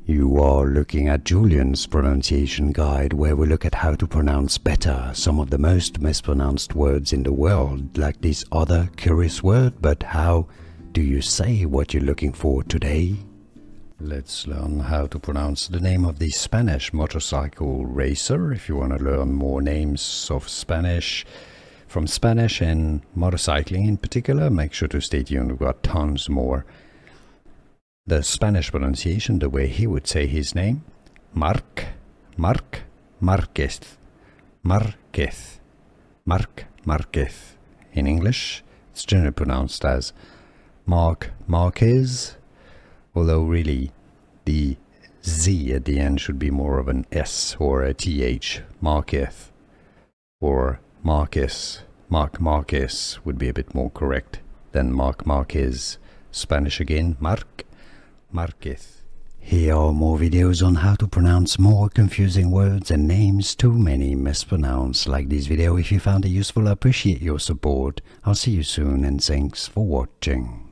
You are looking at Julian's pronunciation guide, where we look at how to pronounce better some of the most mispronounced words in the world, like this other curious word. But how do you say what you're looking for today? Let's learn how to pronounce the name of the Spanish motorcycle racer. If you want to learn more names of Spanish, from Spanish and motorcycling in particular, make sure to stay tuned. We've got tons more. The Spanish pronunciation, the way he would say his name: Marc Márquez, Marc Márquez. In English, it's generally pronounced as Marc Márquez, although really the Z at the end should be more of an S or a TH. Márquez or Marquez. Marc Márquez would be a bit more correct than Marc Márquez. Spanish again, Marc Márquez. Here are more videos on how to pronounce more confusing words and names too many mispronounced. Like this video if you found it useful. I appreciate your support. I'll see you soon and thanks for watching.